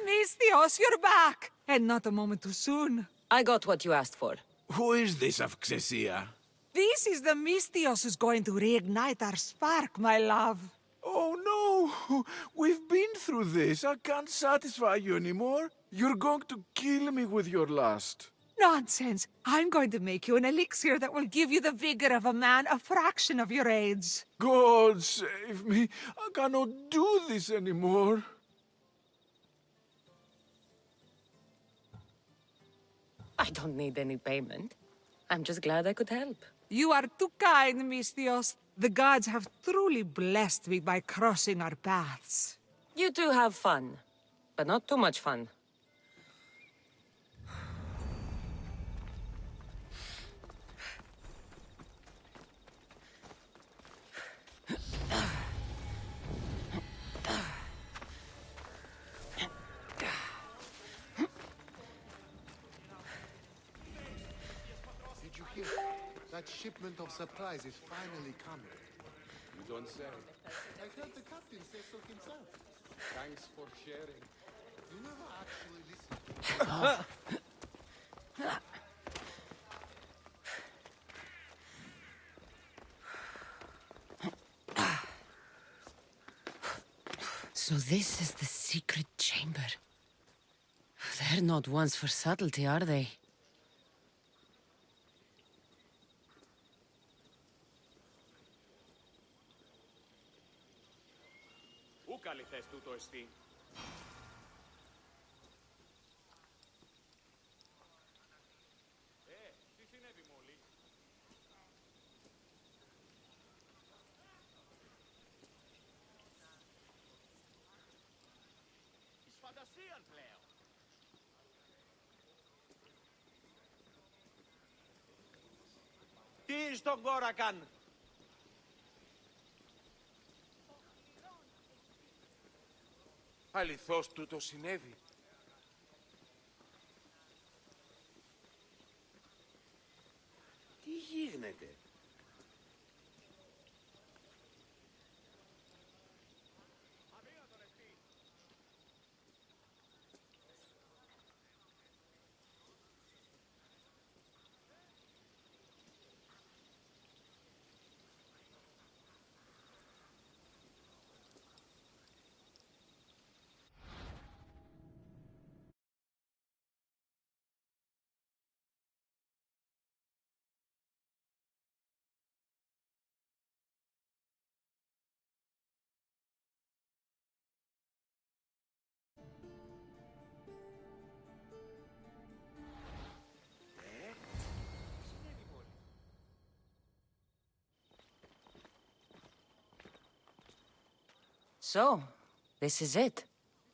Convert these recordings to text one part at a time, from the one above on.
Misthios, you're back! And not a moment too soon. I got what you asked for. Who is this Avxesia? This is the Misthios who's going to reignite our spark, my love. Oh no! We've been through this. I can't satisfy you anymore. You're going to kill me with your lust. Nonsense. I'm going to make you an elixir that will give you the vigor of a man a fraction of your age. God save me. I cannot do this anymore. I don't need any payment. I'm just glad I could help. You are too kind, Misthios. The gods have truly blessed me by crossing our paths. You two have fun, but not too much fun. Did you hear? That shipment of supplies is finally coming. You don't say. I heard the captain say so himself. Thanks for sharing. You never actually listen. So this is the secret chamber. They're not ones for subtlety, are they? Πού καλή θες τούτο εστί? Τι συνέβη μόλις? Εις φαντασίαν πλέον. Τι στον κόρακαν? Αληθώς τούτο συνέβη. Τι γίνεται? So, this is it.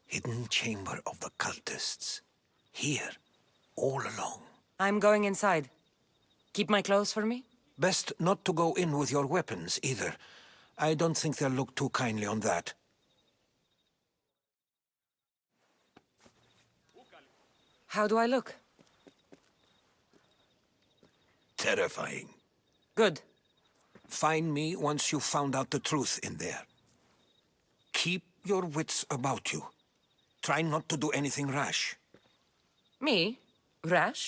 Hidden chamber of the cultists. Here, all along. I'm going inside. Keep my clothes for me? Best not to go in with your weapons, either. I don't think they'll look too kindly on that. How do I look? Terrifying. Good. Find me once you've found out the truth in there. Keep your wits about you. Try not to do anything rash. Me? Rash?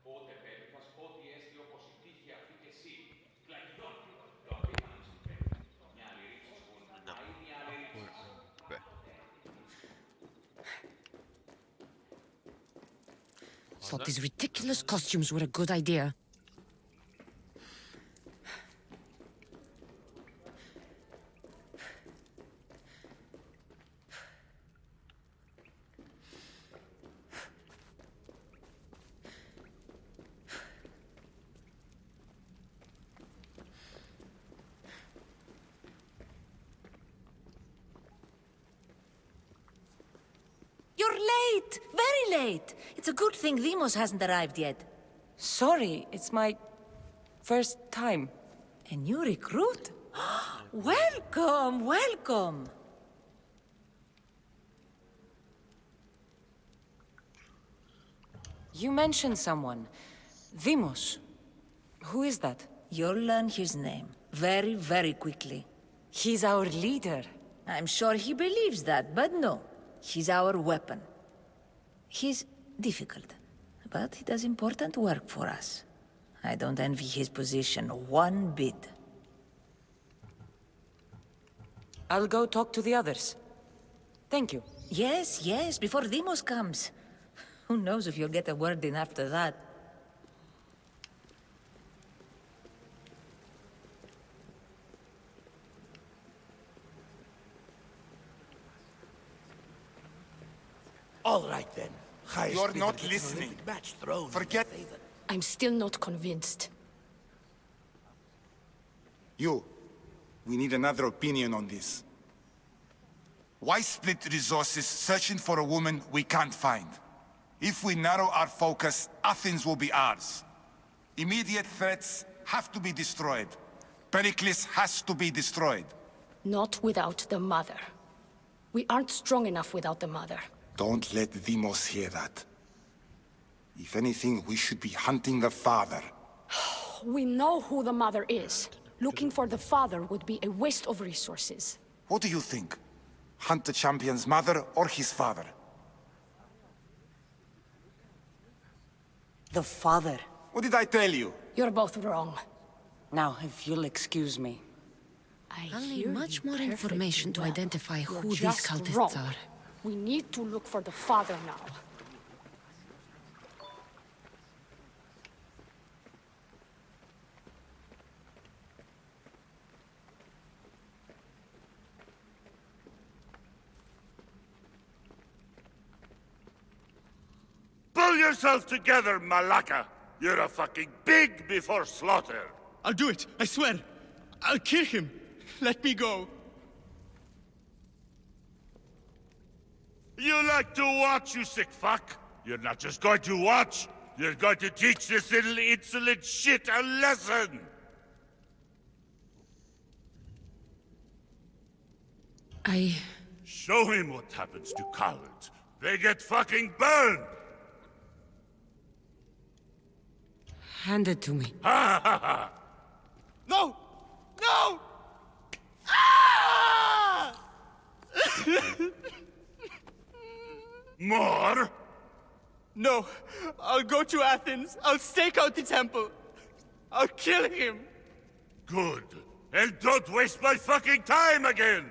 Πότε πέτυχας, ό,τι έστει όπως η τύχη thought these ridiculous costumes were a good idea. You're late! Very late! It's a good thing Demos hasn't arrived yet. Sorry, it's my first time. A new recruit? Welcome, welcome! You mentioned someone. Demos. Who is that? You'll learn his name very, very quickly. He's our leader. I'm sure he believes that, but no. He's our weapon. He's difficult, but he does important work for us. I don't envy his position one bit. I'll go talk to the others. Thank you. Yes, yes, before Demos comes. Who knows if you'll get a word in after that. All right, then. You're not listening. Forget... I'm still not convinced. You. We need another opinion on this. Why split resources searching for a woman we can't find? If we narrow our focus, Athens will be ours. Immediate threats have to be destroyed. Pericles has to be destroyed. Not without the mother. We aren't strong enough without the mother. Don't let Demos hear that. If anything, we should be hunting the father. We know who the mother is. Looking for the father would be a waste of resources. What do you think? Hunt the champion's mother or his father? The father. What did I tell you? You're both wrong. Now, if you'll excuse me. I'll need much more information to identify who these cultists are. We need to look for the father now. Pull yourself together, Malaka! You're a fucking pig before slaughter! I'll do it, I swear! I'll kill him! Let me go! You like to watch, you sick fuck? You're not just going to watch, you're going to teach this little insolent shit a lesson! Show him what happens to cowards. They get fucking burned! Hand it to me. Ha ha ha! No! No! Ah! More? No, I'll go to Athens. I'll stake out the temple. I'll kill him. Good. And don't waste my fucking time again!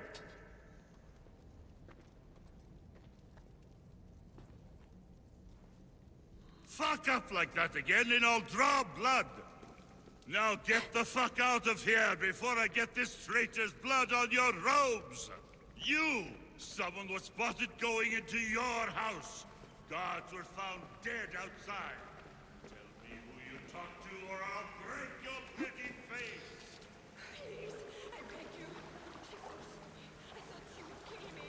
Fuck up like that again and I'll draw blood! Now get the fuck out of here before I get this traitor's blood on your robes! You! Someone was spotted going into your house! Guards were found dead outside! Tell me who you talked to or I'll break your pretty face! Please, I beg you. She forced me. I thought she would kill me.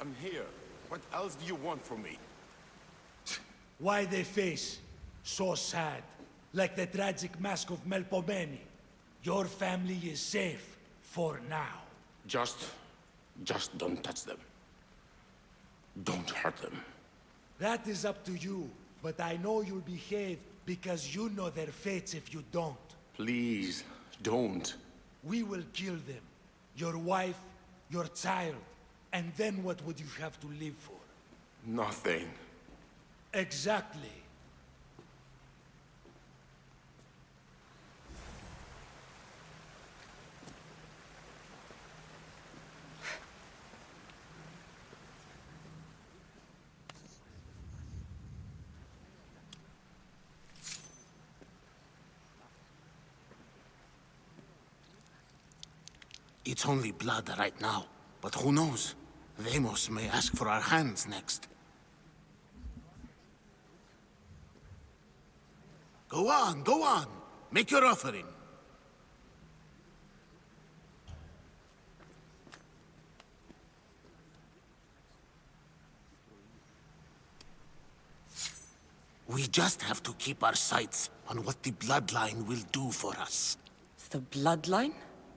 I'm here. What else do you want from me? Why they face so sad, like the tragic mask of Melpomene? Your family is safe for now. Just don't touch them. Don't hurt them. That is up to you, but I know you'll behave because you know their fates if you don't. Please, don't. We will kill them. Your wife, your child, and then what would you have to live for? Nothing. Exactly. It's only blood right now, but who knows? Vamos may ask for our hands next. Go on, go on. Make your offering. We just have to keep our sights on what the bloodline will do for us. The bloodline?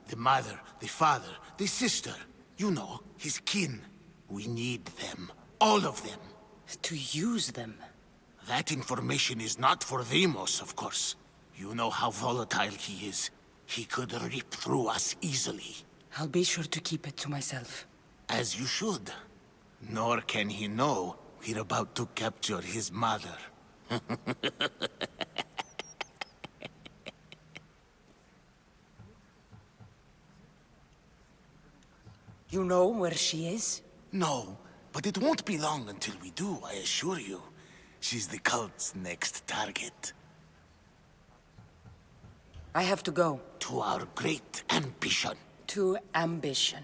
The mother, the father, the sister. You know, his kin. We need them. All of them. To use them? That information is not for Deimos, of course. You know how volatile he is. He could rip through us easily. I'll be sure to keep it to myself. As you should. Nor can he know we're about to capture his mother. You know where she is? No, but it won't be long until we do, I assure you. She's the cult's next target. I have to go. To our great ambition. To ambition.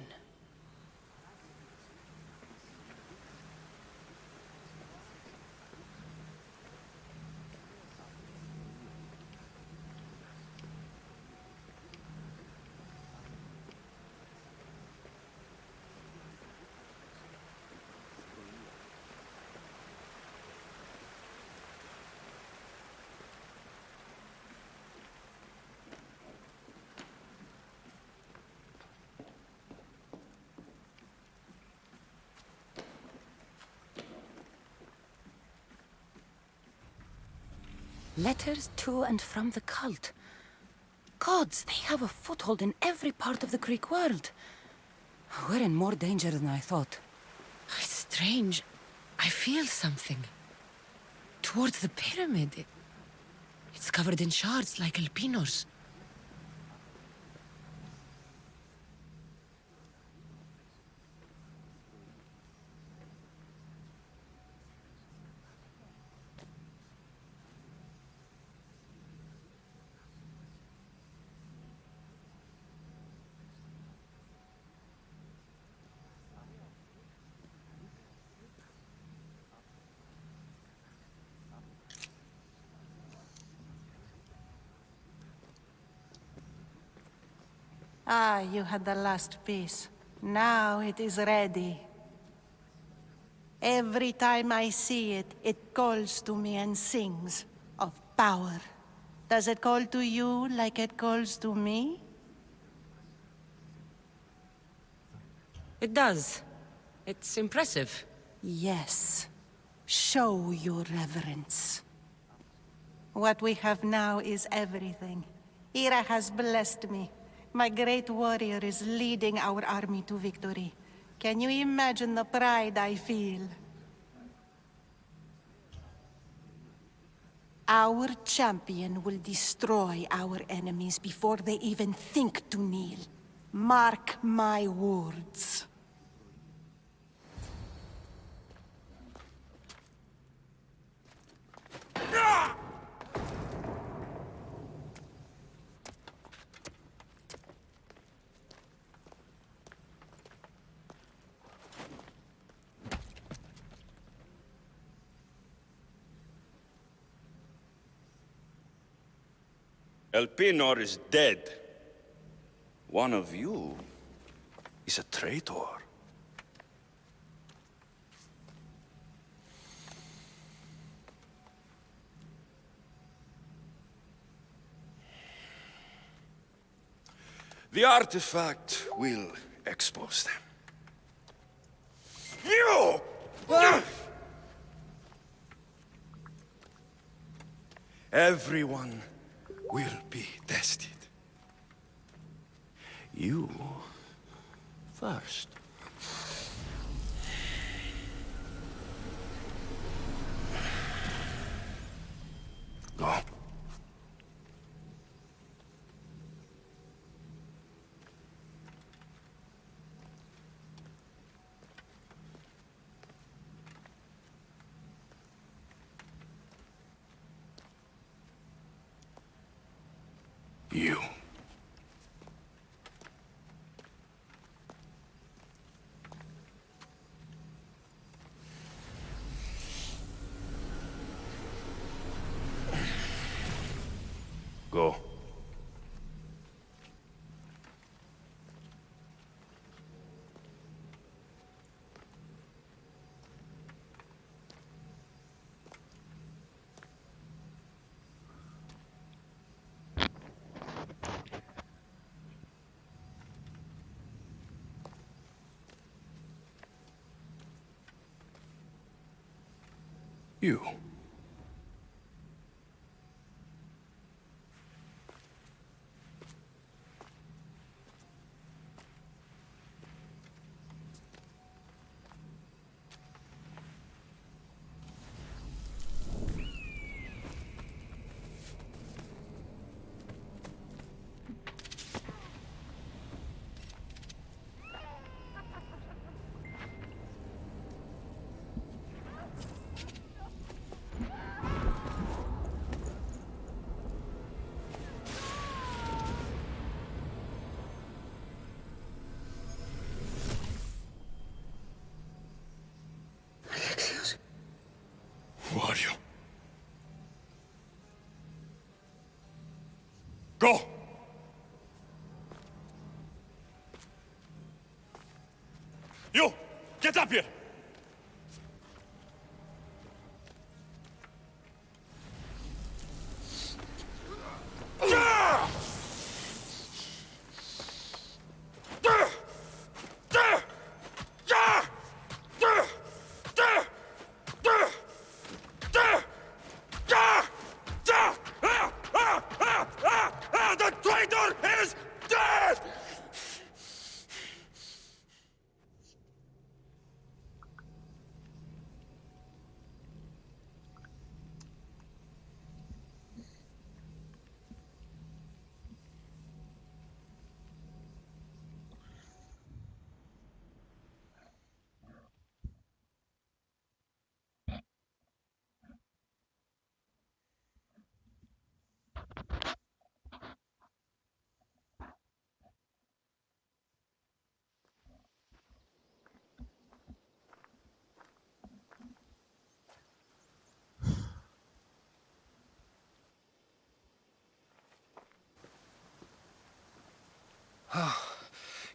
Letters to and from the cult. Gods, they have a foothold in every part of the Greek world. We're in more danger than I thought. It's strange. I feel something. Towards the pyramid. It's covered in shards like Alpinos. Ah, you had the last piece. Now it is ready. Every time I see it, it calls to me and sings of power. Does it call to you like it calls to me? It does. It's impressive. Yes. Show your reverence. What we have now is everything. Ira has blessed me. My great warrior is leading our army to victory. Can you imagine the pride I feel? Our champion will destroy our enemies before they even think to kneel. Mark my words. Elpinor is dead. One of you is a traitor. The artifact will expose them. You! Everyone will be tested. You first. Go. You. You. Who are you? Go! You! Get up here! The traitor is dead!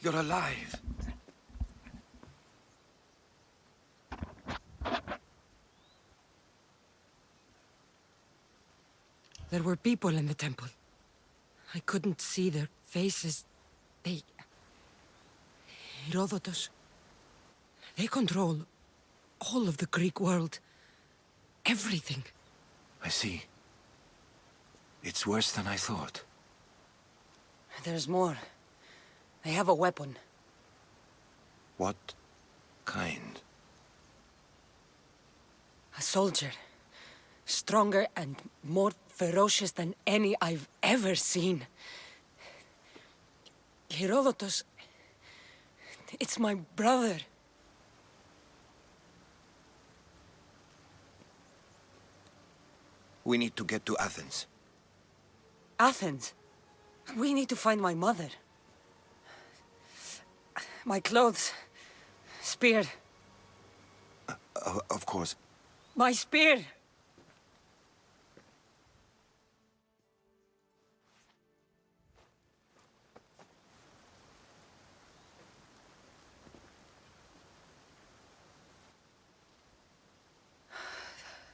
You're alive. There were people in the temple. I couldn't see their faces. They... Herodotus. They control all of the Greek world. Everything. I see. It's worse than I thought. There's more. They have a weapon. What kind? A soldier. Stronger and more ferocious than any I've ever seen. Herodotus... It's my brother. We need to get to Athens. Athens? We need to find my mother. My clothes. Spear. Of course. My spear!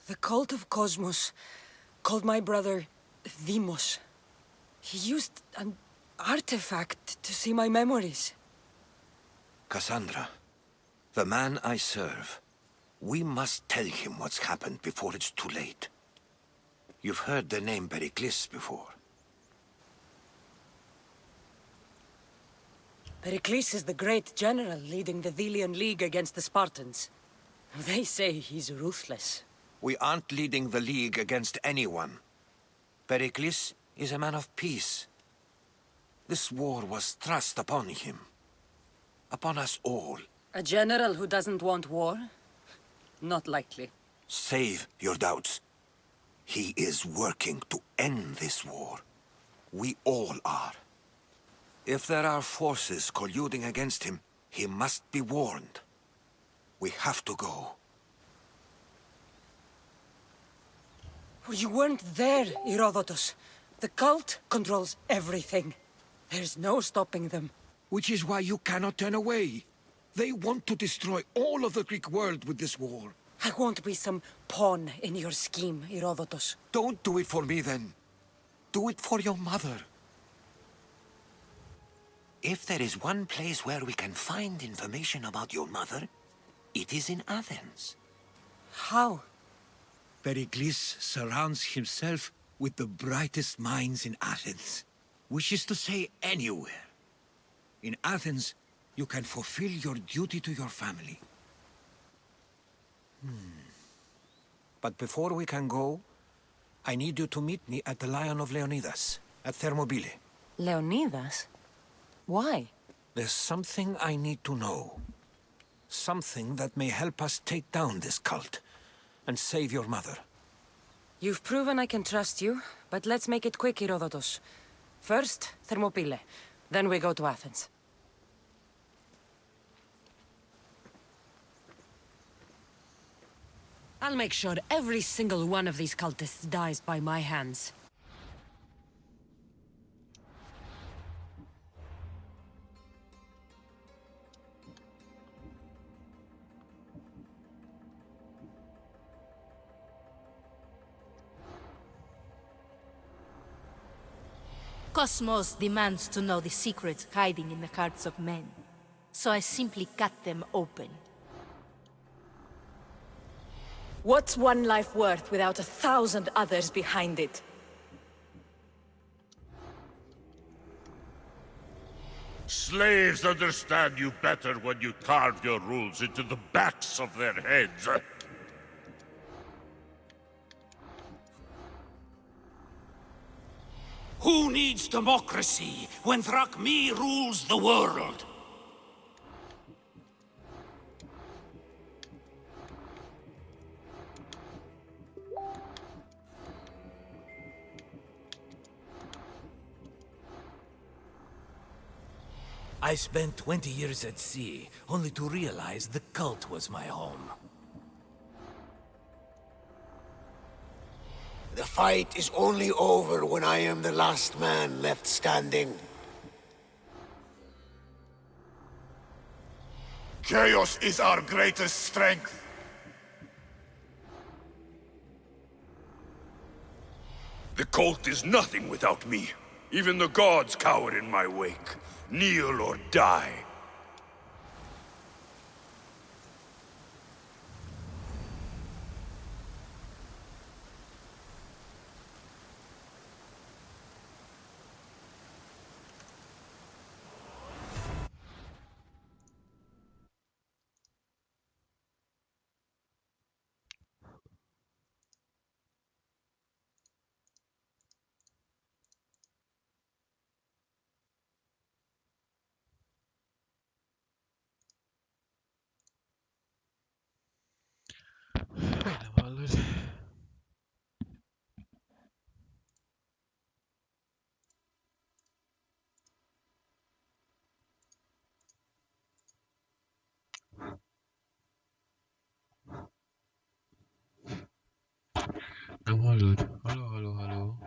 The cult of Cosmos called my brother Deimos. He used an artifact to see my memories. Cassandra, the man I serve. We must tell him what's happened before it's too late. You've heard the name Pericles before. Pericles is the great general leading the Delian League against the Spartans. They say he's ruthless. We aren't leading the League against anyone. Pericles is a man of peace. This war was thrust upon him. Upon us all. A general who doesn't want war? Not likely. Save your doubts. He is working to end this war. We all are. If there are forces colluding against him, he must be warned. We have to go. You weren't there, Herodotus. The cult controls everything. There's no stopping them. Which is why you cannot turn away. They want to destroy all of the Greek world with this war. I won't be some pawn in your scheme, Herodotus. Don't do it for me, then. Do it for your mother. If there is one place where we can find information about your mother, it is in Athens. How? Pericles surrounds himself with the brightest minds in Athens. Which is to say, anywhere. In Athens, you can fulfill your duty to your family. But before we can go, I need you to meet me at the Lion of Leonidas, at Thermopylae. Leonidas? Why? There's something I need to know. Something that may help us take down this cult and save your mother. You've proven I can trust you, but let's make it quick, Herodotus. First, Thermopylae. Then we go to Athens. I'll make sure every single one of these cultists dies by my hands. Cosmos demands to know the secrets hiding in the hearts of men, so I simply cut them open. What's one life worth without 1,000 others behind it? Slaves understand you better when you carve your rules into the backs of their heads. Who needs democracy when Thrakmi rules the world? I spent 20 years at sea, only to realize the cult was my home. The fight is only over when I am the last man left standing. Chaos is our greatest strength. The cult is nothing without me. Even the gods cower in my wake. Kneel or die. Nem hallod. Nem hallod. Halló, halló, halló.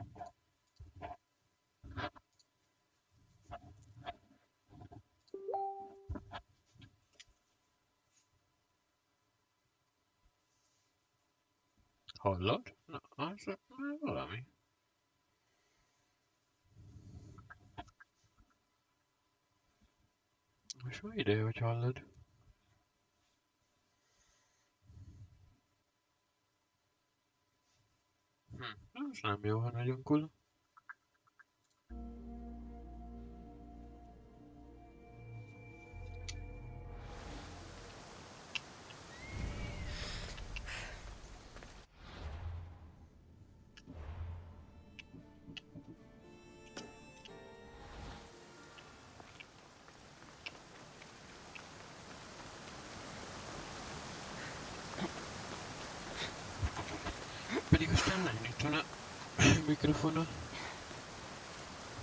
Hallod? Na, az valami. Most mi ideje, hogy hallod? Ez nem jó, ha nagyon cool. Pedig aztán nem nyitana a mikrofona.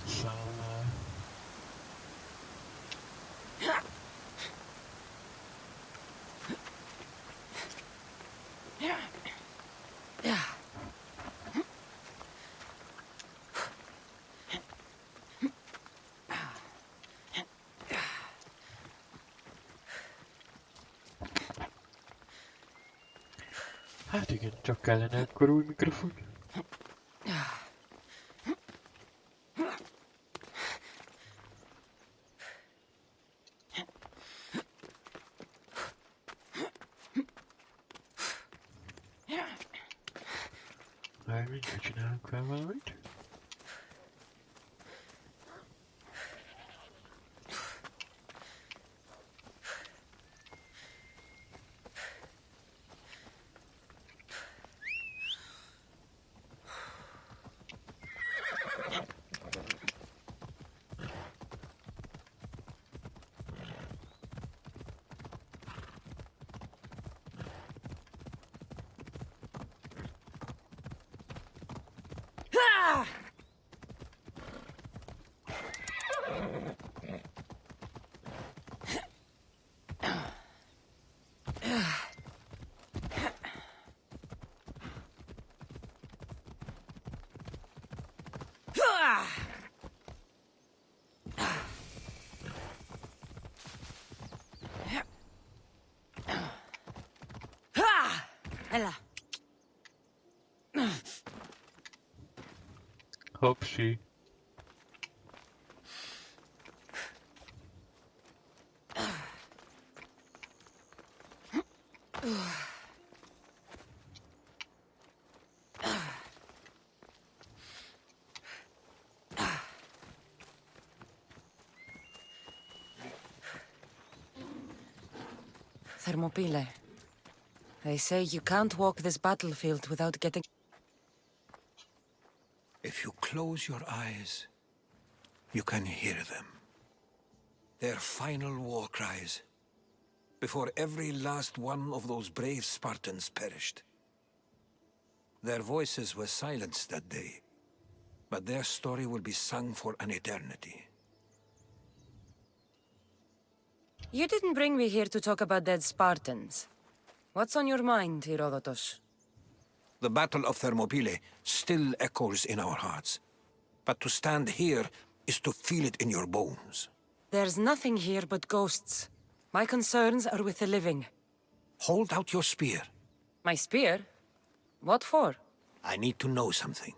Szóval... Hát igen, csak kellene akkor új mikrofon. Végigjátszásának valamit. Ella. Hope she. Thermopyle. They say you can't walk this battlefield without getting... If you close your eyes, you can hear them. Their final war cries, before every last one of those brave Spartans perished. Their voices were silenced that day, but their story will be sung for an eternity. You didn't bring me here to talk about dead Spartans. What's on your mind, Herodotus? The Battle of Thermopylae still echoes in our hearts. But to stand here is to feel it in your bones. There's nothing here but ghosts. My concerns are with the living. Hold out your spear. My spear? What for? I need to know something.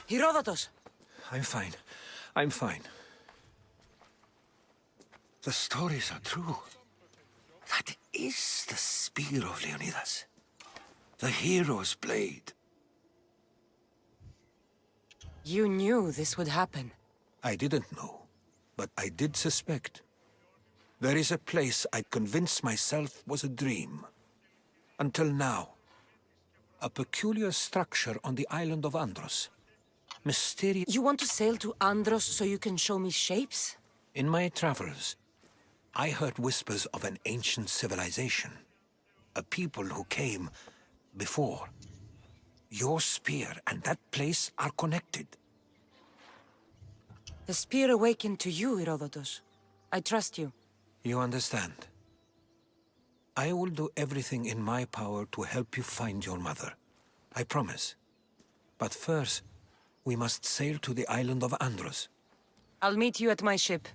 Herodotus! I'm fine. I'm fine. The stories are true. That is the spear of Leonidas. The hero's blade. You knew this would happen. I didn't know, but I did suspect. There is a place I convinced myself was a dream. Until now. A peculiar structure on the island of Andros. Mysterious. You want to sail to Andros so you can show me shapes? In my travels, I heard whispers of an ancient civilization. A people who came before. Your spear and that place are connected. The spear awakened to you, Herodotus. I trust you. You understand. I will do everything in my power to help you find your mother. I promise. But first, we must sail to the island of Andros. I'll meet you at my ship.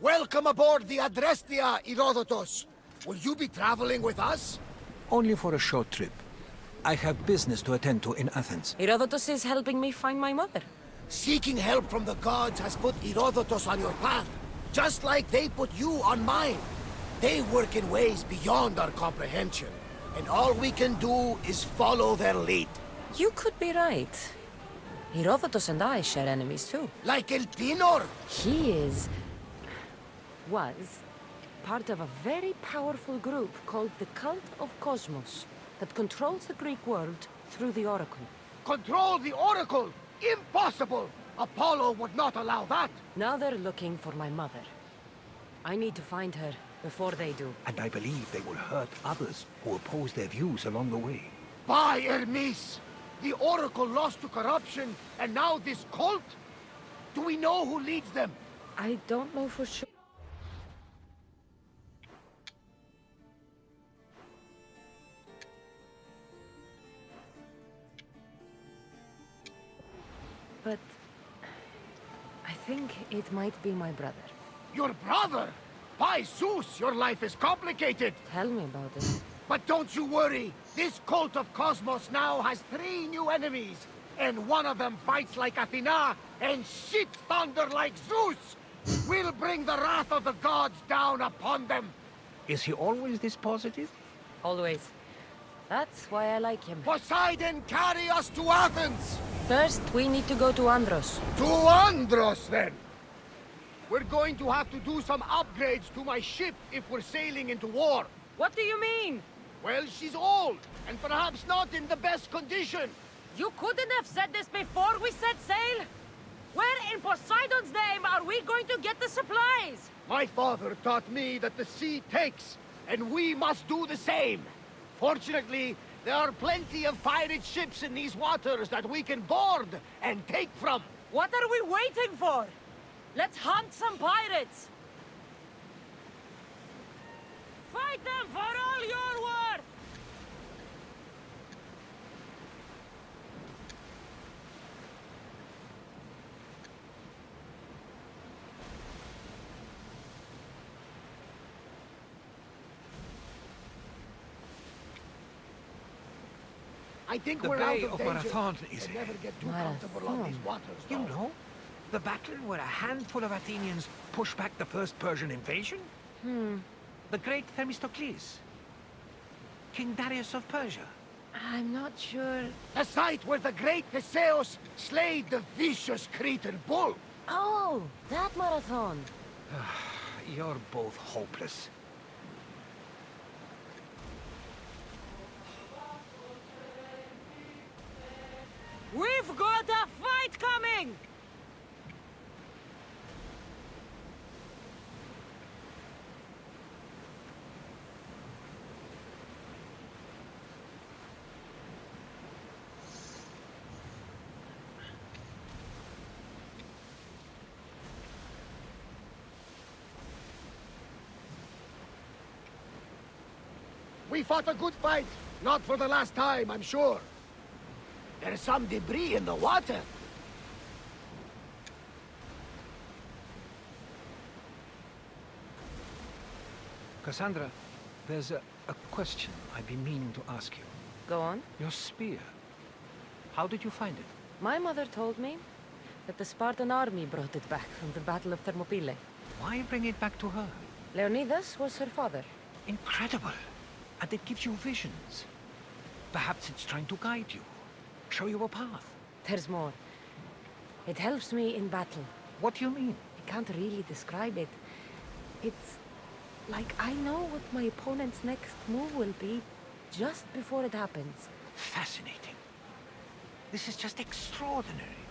Welcome aboard the Adrestia, Herodotus. Will you be traveling with us? Only for a short trip. I have business to attend to in Athens. Herodotus is helping me find my mother. Seeking help from the gods has put Herodotus on your path, just like they put you on mine. They work in ways beyond our comprehension, and all we can do is follow their lead. You could be right. Herodotus and I share enemies too. Like El Tinor? He was part of a very powerful group called the Cult of Cosmos that controls the Greek world through the Oracle. Control the Oracle? Impossible! Apollo would not allow that! Now they're looking for my mother. I need to find her before they do. And I believe they will hurt others who oppose their views along the way. By Hermes! The Oracle lost to corruption, and now this cult? Do we know who leads them? I don't know for sure. But I think it might be my brother. Your brother? By Zeus, your life is complicated. Tell me about it. But don't you worry. This cult of Cosmos now has 3 new enemies. And one of them fights like Athena and shits thunder like Zeus. We'll bring the wrath of the gods down upon them. Is he always this positive? Always. That's why I like him. Poseidon, carry us to Athens! First, we need to go to Andros. To Andros, then! We're going to have to do some upgrades to my ship if we're sailing into war. What do you mean? Well, she's old, and perhaps not in the best condition. You couldn't have said this before we set sail? Where in Poseidon's name are we going to get the supplies? My father taught me that the sea takes, and we must do the same. Fortunately, there are plenty of pirate ships in these waters that we can board and take from. What are we waiting for? Let's hunt some pirates! Fight them for all you're worth! I think The we're Bay out of of danger. Marathon is And never get too comfortable on these waters. You though. know, the battle where a handful of Athenians pushed back the first Persian invasion? The great Themistocles. King Darius of Persia. I'm not sure. The site where the great Theseus slayed the vicious Cretan bull. Oh, that marathon. You're both hopeless. We've got a fight coming! We fought a good fight. Not for the last time, I'm sure. There's some debris in the water. Cassandra, there's a question I've been meaning to ask you. Go on. Your spear. How did you find it? My mother told me that the Spartan army brought it back from the Battle of Thermopylae. Why bring it back to her? Leonidas was her father. Incredible. And it gives you visions. Perhaps it's trying to guide you. Show you a path. There's more. It helps me in battle. What do you mean? I can't really describe it. It's like I know what my opponent's next move will be just before it happens. Fascinating. This is just extraordinary.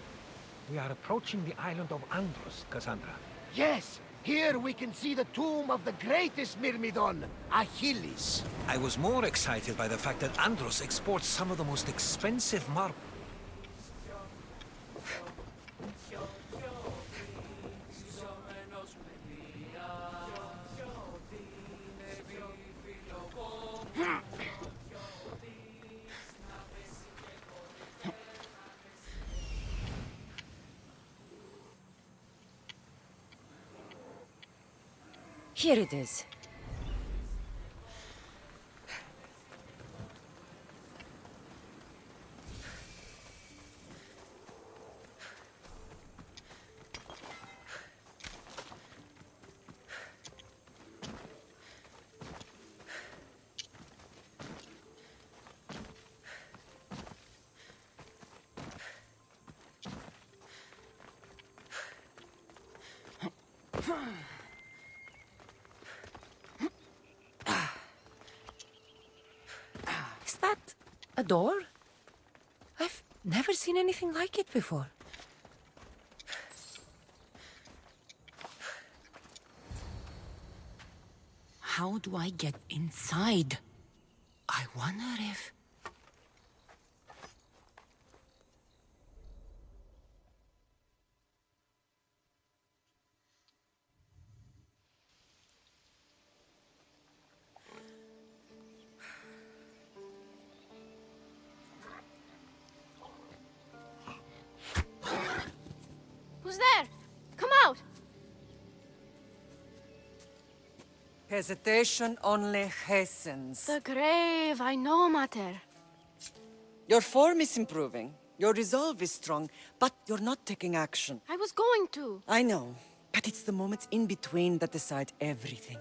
We are approaching the island of Andros, Cassandra. Yes! Here we can see the tomb of the greatest Myrmidon, Achilles. I was more excited by the fact that Andros exports some of the most expensive marble. Here it is. Is that a door? I've never seen anything like it before. How do I get inside? I wonder if... Who's there? Come out! Hesitation only hastens. The grave, I know, Mater. Your form is improving. Your resolve is strong, but you're not taking action. I was going to. I know, but it's the moments in between that decide everything.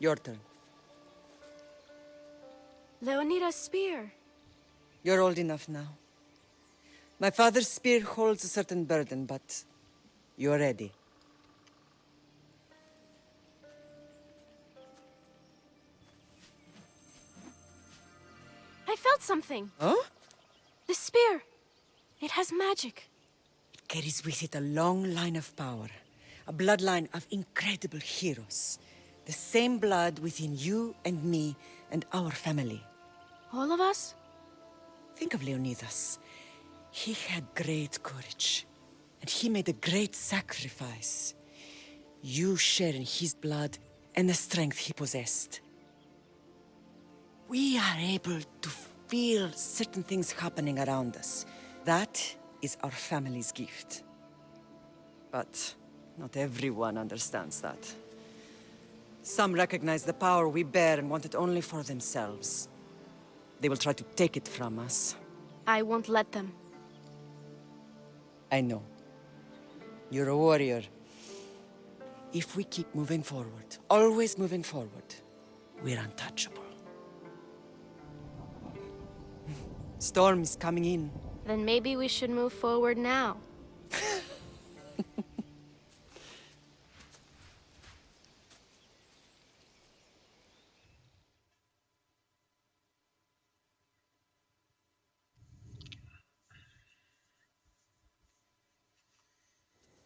Your turn. Leonida's spear. You're old enough now. My father's spear holds a certain burden, but you're ready. I felt something. Huh? The spear. It has magic. It carries with it a long line of power. A bloodline of incredible heroes. The same blood within you and me and our family. All of us? Think of Leonidas. He had great courage. And he made a great sacrifice. You share in his blood and the strength he possessed. We are able to feel certain things happening around us. That is our family's gift. But not everyone understands that. Some recognize the power we bear and want it only for themselves. They will try to take it from us. I won't let them. I know. You're a warrior. If we keep moving forward, always moving forward, we're untouchable. Storm is coming in. Then maybe we should move forward now.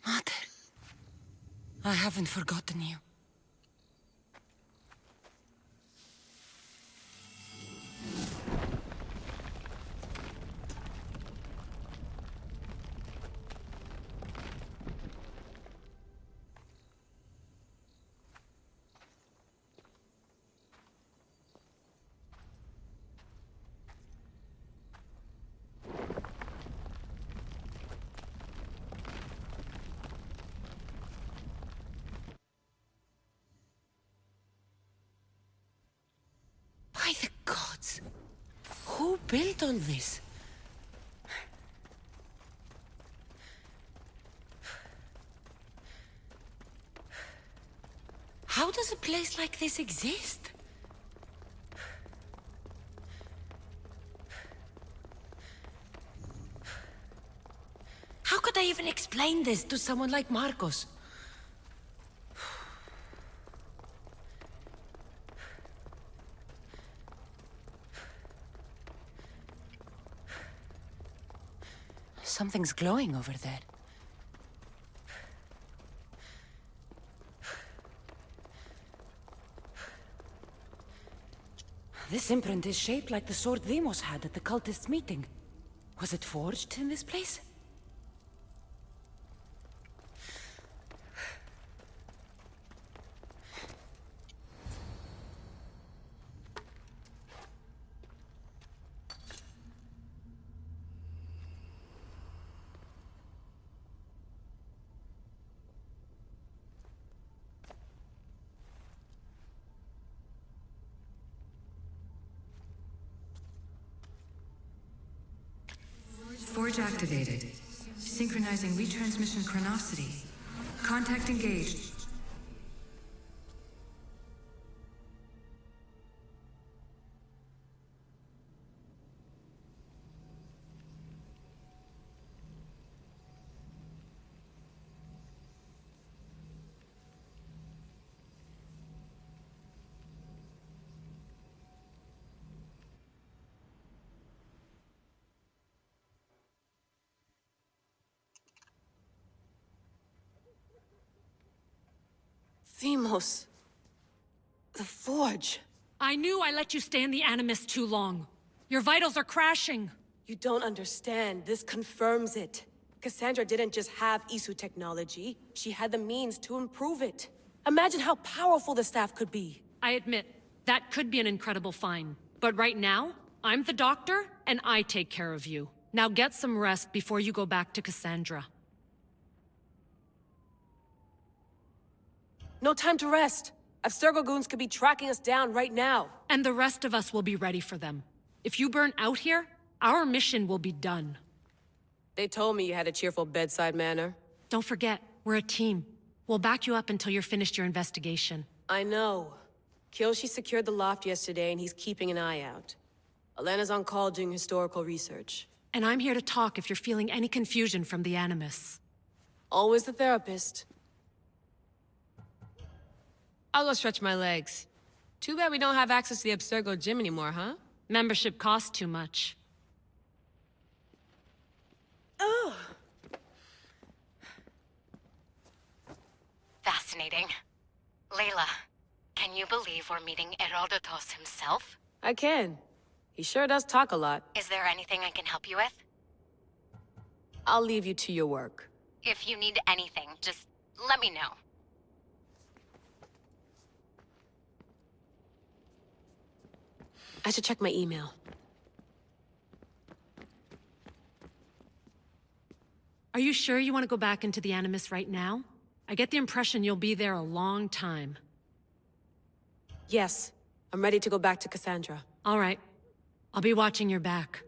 Mater, I haven't forgotten you. built all this? How does a place like this exist? How could I even explain this to someone like Marcos? Something's glowing over there. This imprint is shaped like the sword Demos had at the cultists' meeting. Was it forged in this place? Forge activated. Synchronizing retransmission chronicity. Contact engaged. Demos. The Forge. I knew I let you stay in the Animus too long. Your vitals are crashing. You don't understand. This confirms it. Cassandra didn't just have Isu technology. She had the means to improve it. Imagine how powerful the staff could be. I admit, that could be an incredible find. But right now, I'm the doctor, and I take care of you. Now get some rest before you go back to Cassandra. No time to rest. Abstergo goons could be tracking us down right now. And the rest of us will be ready for them. If you burn out here, our mission will be done. They told me you had a cheerful bedside manner. Don't forget, we're a team. We'll back you up until you're finished your investigation. I know. Kyoshi secured the loft yesterday and he's keeping an eye out. Elena's on call doing historical research. And I'm here to talk if you're feeling any confusion from the Animus. Always the therapist. I'll go stretch my legs. Too bad we don't have access to the Abstergo gym anymore, huh? Membership costs too much. Oh. Fascinating. Layla, can you believe we're meeting Herodotus himself? I can. He sure does talk a lot. Is there anything I can help you with? I'll leave you to your work. If you need anything, just let me know. I should check my email. Are you sure you want to go back into the Animus right now? I get the impression you'll be there a long time. Yes. I'm ready to go back to Cassandra. All right. I'll be watching your back.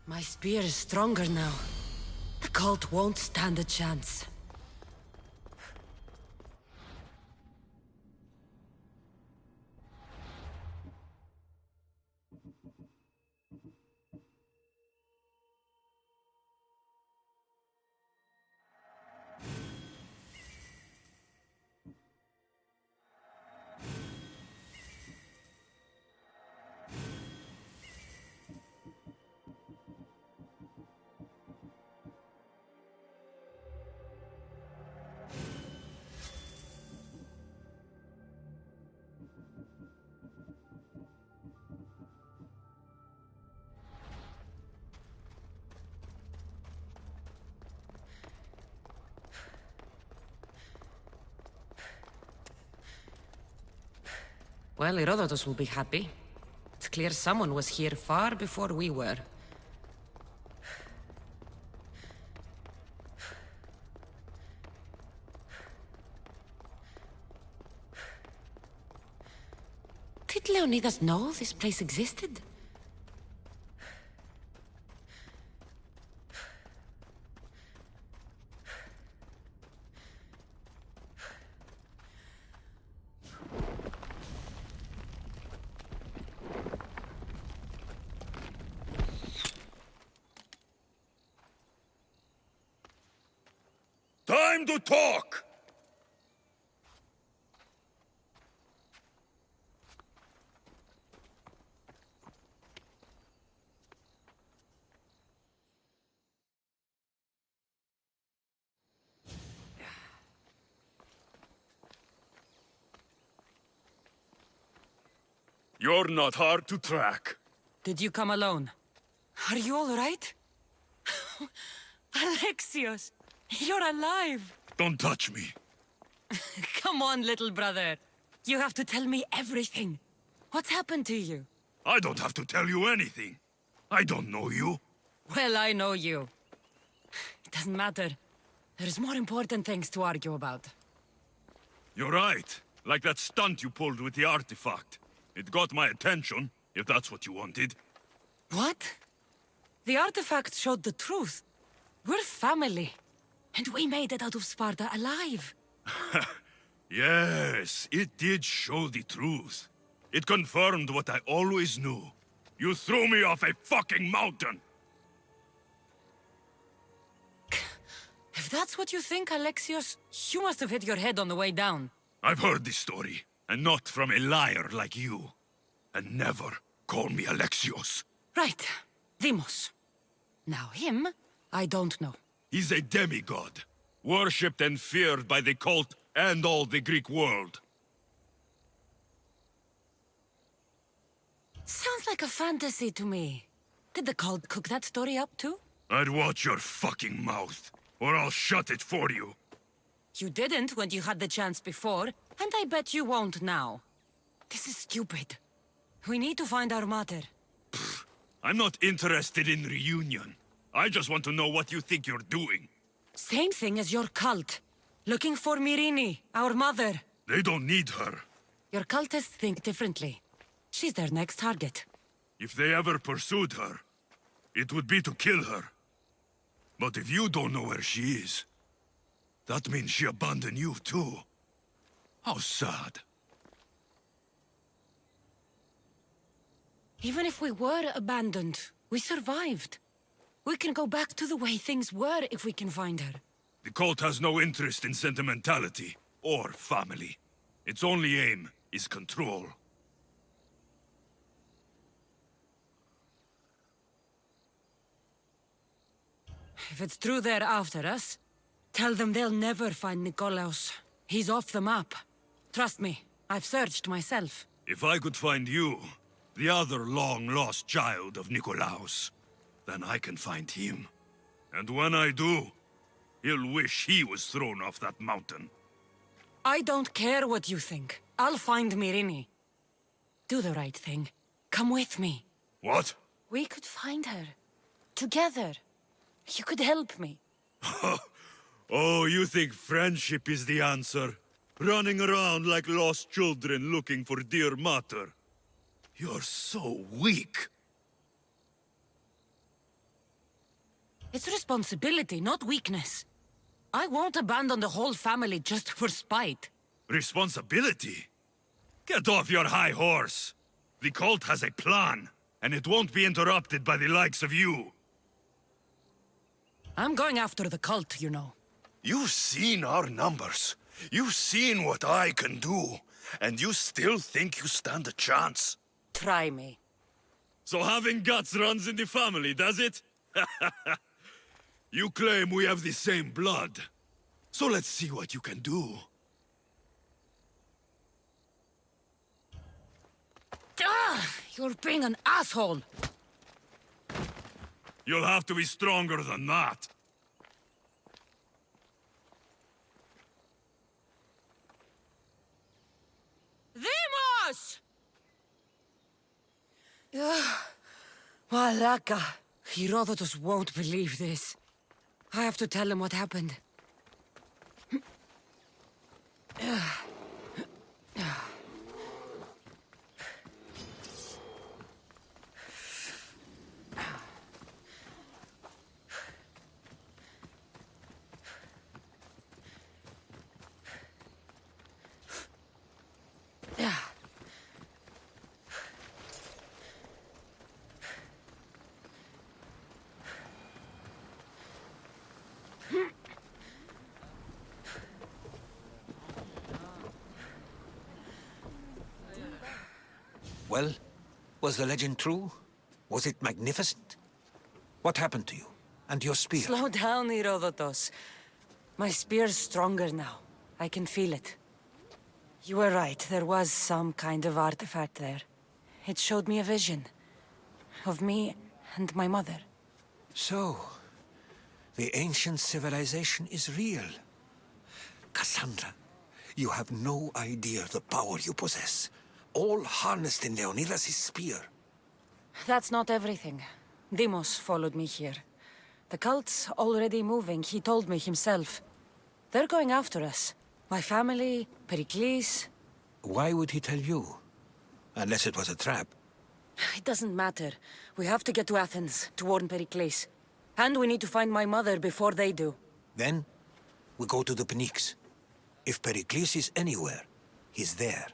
My spear is stronger now. The cult won't stand a chance. Well, Herodotus will be happy. It's clear someone was here far before we were. Did Leonidas know this place existed? Time to talk! You're not hard to track. Did you come alone? Are you all right? Alexios, you're alive! Don't touch me. Come on, little brother. You have to tell me everything. What's happened to you? I don't have to tell you anything. I don't know you. Well, I know you. It doesn't matter. There's more important things to argue about. You're right. Like that stunt you pulled with the artifact. It got my attention, if that's what you wanted. What? The artifact showed the truth. We're family. And we made it out of Sparta alive. Yes, it did show the truth. It confirmed what I always knew. You threw me off a fucking mountain! If that's what you think, Alexios, you must have hit your head on the way down. I've heard this story, and not from a liar like you. And never call me Alexios. Right. Demos. Now him, I don't know. He's a demigod, worshipped and feared by the cult and all the Greek world. Sounds like a fantasy to me. Did the cult cook that story up too? I'd watch your fucking mouth, or I'll shut it for you. You didn't when you had the chance before, and I bet you won't now. This is stupid. We need to find our mother. I'm not interested in reunion. I just want to know what you think you're doing. Same thing as your cult. Looking for Myrine, our mother. They don't need her. Your cultists think differently. She's their next target. If they ever pursued her, it would be to kill her. But if you don't know where she is, that means she abandoned you too. How sad. Even if we were abandoned, we survived. We can go back to the way things were if we can find her. The cult has no interest in sentimentality or family. Its only aim is control. If it's true they're after us, tell them they'll never find Nikolaos. He's off the map. Trust me, I've searched myself. If I could find you, the other long-lost child of Nikolaos, then I can find him. And when I do, he'll wish he was thrown off that mountain. I don't care what you think. I'll find Myrine. Do the right thing. Come with me. What? We could find her. Together. You could help me. Oh, you think friendship is the answer? Running around like lost children looking for dear mater. You're so weak. It's responsibility, not weakness. I won't abandon the whole family just for spite. Responsibility? Get off your high horse. The cult has a plan, and it won't be interrupted by the likes of you. I'm going after the cult, you know. You've seen our numbers. You've seen what I can do. And you still think you stand a chance? Try me. So having guts runs in the family, does it? You claim we have the same blood. So let's see what you can do. Ah, you're being an asshole. You'll have to be stronger than that. Demos! Malaka! Herodotus won't believe this. I have to tell him what happened. Well, was the legend true? Was it magnificent? What happened to you? And your spear? Slow down, Herodotus. My spear's stronger now. I can feel it. You were right, there was some kind of artifact there. It showed me a vision. Of me and my mother. So, the ancient civilization is real. Cassandra, you have no idea the power you possess. All harnessed in Leonidas' spear. That's not everything. Deimos followed me here. The cult's already moving, he told me himself. They're going after us. My family, Pericles. Why would he tell you? Unless it was a trap. It doesn't matter. We have to get to Athens to warn Pericles. And we need to find my mother before they do. Then, we go to the Pnyx. If Pericles is anywhere, he's there.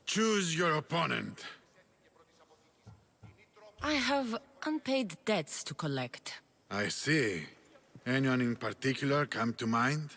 Choose your opponent. I have unpaid debts to collect. I see. Anyone in particular come to mind?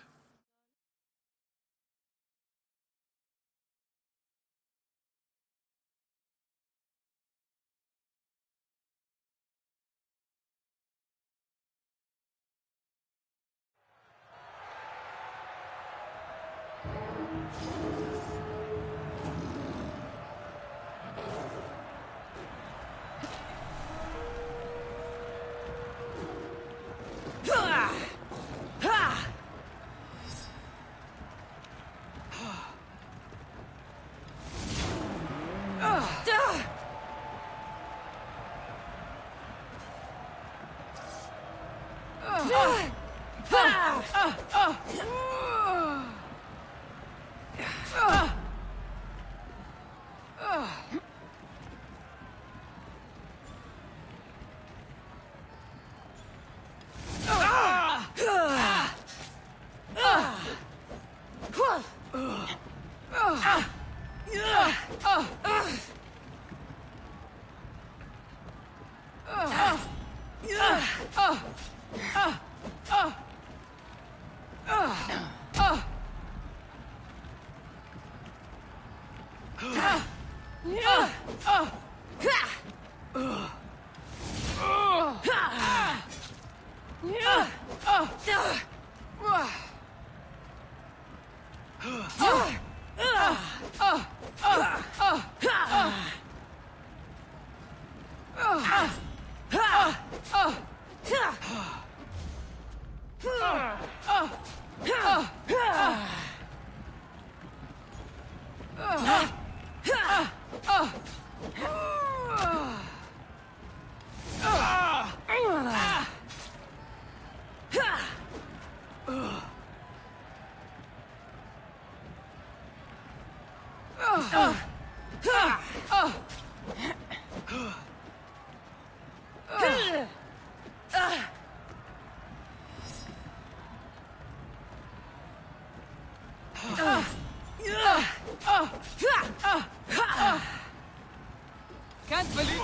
Can't believe.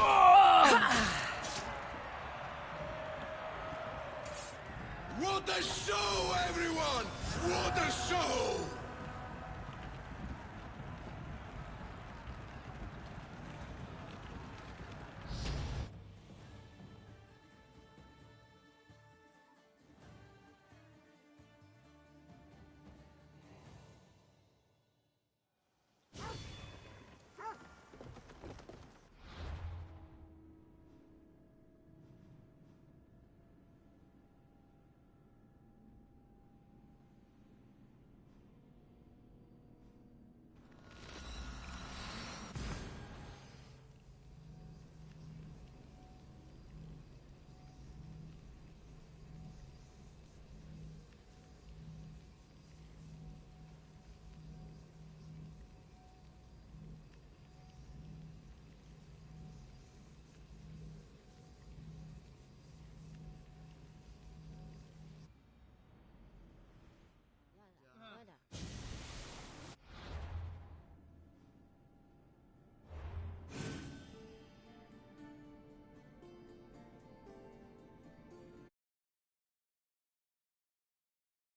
What a show, everyone! What a show!